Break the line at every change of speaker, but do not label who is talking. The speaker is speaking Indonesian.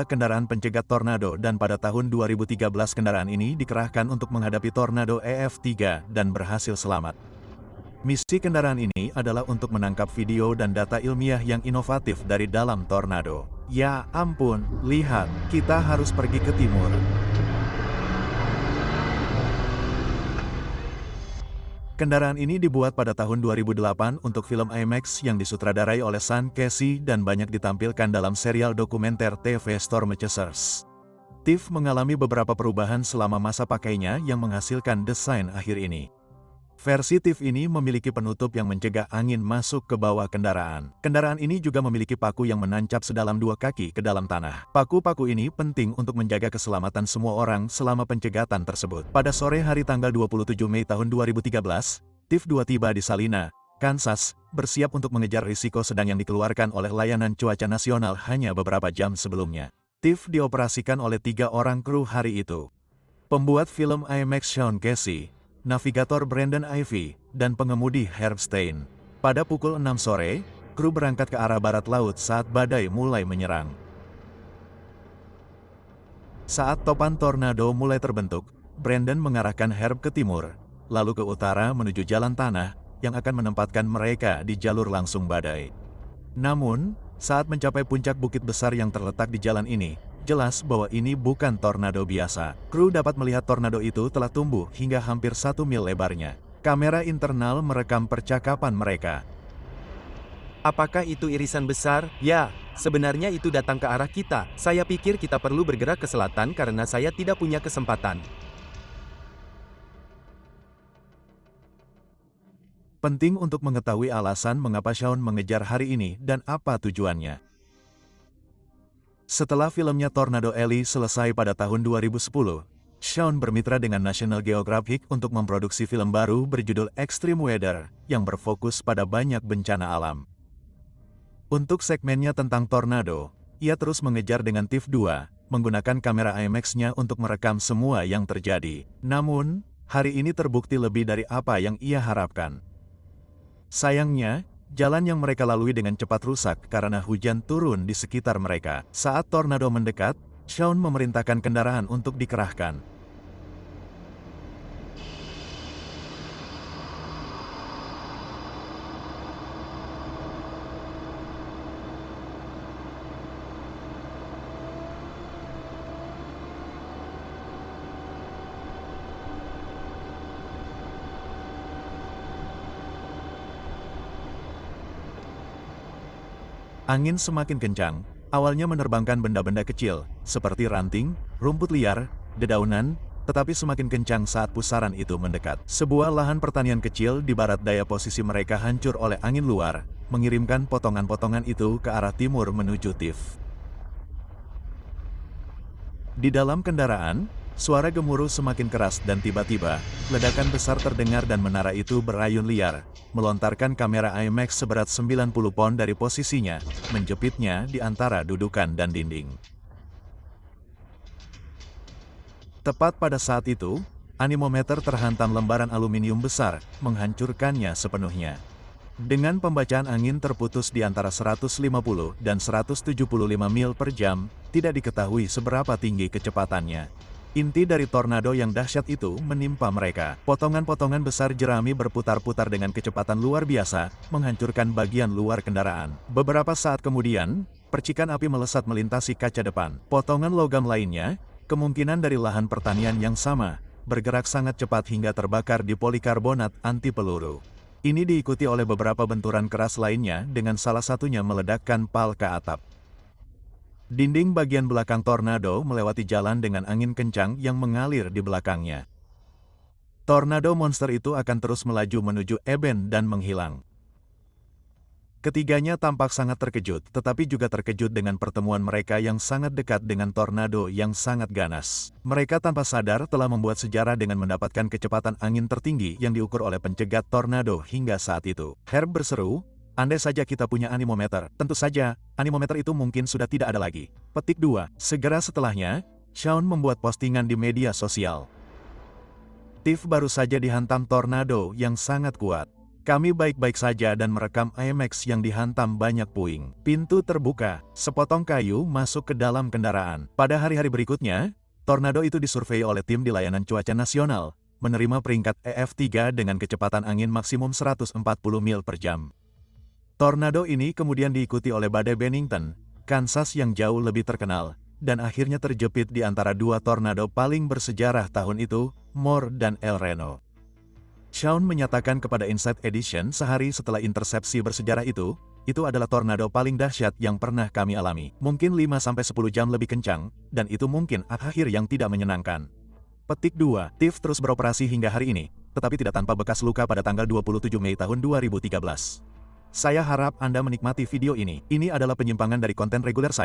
kendaraan pencegat tornado dan pada tahun 2013 kendaraan ini dikerahkan untuk menghadapi tornado EF3 dan berhasil selamat. Misi kendaraan ini adalah untuk menangkap video dan data ilmiah yang inovatif dari dalam tornado. Ya ampun, lihat, kita harus pergi ke timur. Kendaraan ini dibuat pada tahun 2008 untuk film IMAX yang disutradarai oleh Sean Casey dan banyak ditampilkan dalam serial dokumenter TV Storm Chasers. TIFF mengalami beberapa perubahan selama masa pakainya yang menghasilkan desain akhir ini. Versi TIFF ini memiliki penutup yang mencegah angin masuk ke bawah kendaraan. Kendaraan ini juga memiliki paku yang menancap sedalam 2 kaki ke dalam tanah. Paku-paku ini penting untuk menjaga keselamatan semua orang selama pencegatan tersebut. Pada sore hari tanggal 27 Mei tahun 2013, TIFF-2 tiba di Salina, Kansas, bersiap untuk mengejar risiko sedang yang dikeluarkan oleh Layanan Cuaca Nasional hanya beberapa jam sebelumnya. TIFF dioperasikan oleh 3 orang kru hari itu. Pembuat film IMAX Sean Casey, navigator Brandon Ivy, dan pengemudi Herb Stein. Pada pukul 6 sore, kru berangkat ke arah barat laut saat badai mulai menyerang. Saat topan tornado mulai terbentuk, Brandon mengarahkan Herb ke timur, lalu ke utara menuju jalan tanah, yang akan menempatkan mereka di jalur langsung badai. Namun, saat mencapai puncak bukit besar yang terletak di jalan ini, jelas bahwa ini bukan tornado biasa. Kru dapat melihat tornado itu telah tumbuh hingga hampir 1 mil lebarnya. Kamera internal merekam percakapan mereka.
Apakah itu irisan besar? Ya, sebenarnya itu datang ke arah kita. Saya pikir kita perlu bergerak ke selatan karena saya tidak punya kesempatan.
Penting untuk mengetahui alasan mengapa Sean mengejar hari ini dan apa tujuannya. Setelah filmnya Tornado Alley selesai pada tahun 2010, Sean bermitra dengan National Geographic untuk memproduksi film baru berjudul Extreme Weather, yang berfokus pada banyak bencana alam. Untuk segmennya tentang tornado, ia terus mengejar dengan TIFF-2, menggunakan kamera IMAX-nya untuk merekam semua yang terjadi. Namun, hari ini terbukti lebih dari apa yang ia harapkan. Sayangnya, jalan yang mereka lalui dengan cepat rusak karena hujan turun di sekitar mereka. Saat tornado mendekat, Sean memerintahkan kendaraan untuk dikerahkan. Angin semakin kencang, awalnya menerbangkan benda-benda kecil, seperti ranting, rumput liar, dedaunan, tetapi semakin kencang saat pusaran itu mendekat. Sebuah lahan pertanian kecil di barat daya posisi mereka hancur oleh angin luar, mengirimkan potongan-potongan itu ke arah timur menuju TIFF. Di dalam kendaraan, suara gemuruh semakin keras dan tiba-tiba, ledakan besar terdengar dan menara itu berayun liar, melontarkan kamera IMAX seberat 90 pon dari posisinya, menjepitnya di antara dudukan dan dinding. Tepat pada saat itu, anemometer terhantam lembaran aluminium besar, menghancurkannya sepenuhnya. Dengan pembacaan angin terputus di antara 150 dan 175 mil per jam, tidak diketahui seberapa tinggi kecepatannya. Inti dari tornado yang dahsyat itu menimpa mereka. Potongan-potongan besar jerami berputar-putar dengan kecepatan luar biasa, menghancurkan bagian luar kendaraan. Beberapa saat kemudian, percikan api melesat melintasi kaca depan. Potongan logam lainnya, kemungkinan dari lahan pertanian yang sama, bergerak sangat cepat hingga terbakar di polikarbonat anti peluru. Ini diikuti oleh beberapa benturan keras lainnya dengan salah satunya meledakkan pal ke atap. Dinding bagian belakang tornado melewati jalan dengan angin kencang yang mengalir di belakangnya. Tornado monster itu akan terus melaju menuju Eben dan menghilang. Ketiganya tampak sangat terkejut, tetapi juga terkejut dengan pertemuan mereka yang sangat dekat dengan tornado yang sangat ganas. Mereka tanpa sadar telah membuat sejarah dengan mendapatkan kecepatan angin tertinggi yang diukur oleh pencegat tornado hingga saat itu. Herb berseru, "Andai saja kita punya anemometer." Tentu saja, anemometer itu mungkin sudah tidak ada lagi. Petik 2. Segera setelahnya, Sean membuat postingan di media sosial. TIFF baru saja dihantam tornado yang sangat kuat. Kami baik-baik saja dan merekam IMAX yang dihantam banyak puing. Pintu terbuka, sepotong kayu masuk ke dalam kendaraan. Pada hari-hari berikutnya, tornado itu disurvei oleh tim di Layanan Cuaca Nasional, menerima peringkat EF3 dengan kecepatan angin maksimum 140 mil per jam. Tornado ini kemudian diikuti oleh badai Bennington, Kansas yang jauh lebih terkenal, dan akhirnya terjepit di antara dua tornado paling bersejarah tahun itu, Moore dan El Reno. Shawn menyatakan kepada Inside Edition sehari setelah intersepsi bersejarah itu adalah tornado paling dahsyat yang pernah kami alami. Mungkin 5-10 jam lebih kencang, dan itu mungkin akhir yang tidak menyenangkan. Petik 2, TIFF terus beroperasi hingga hari ini, tetapi tidak tanpa bekas luka pada tanggal 27 Mei tahun 2013. Saya harap Anda menikmati video ini. Ini adalah penyimpangan dari konten reguler saya.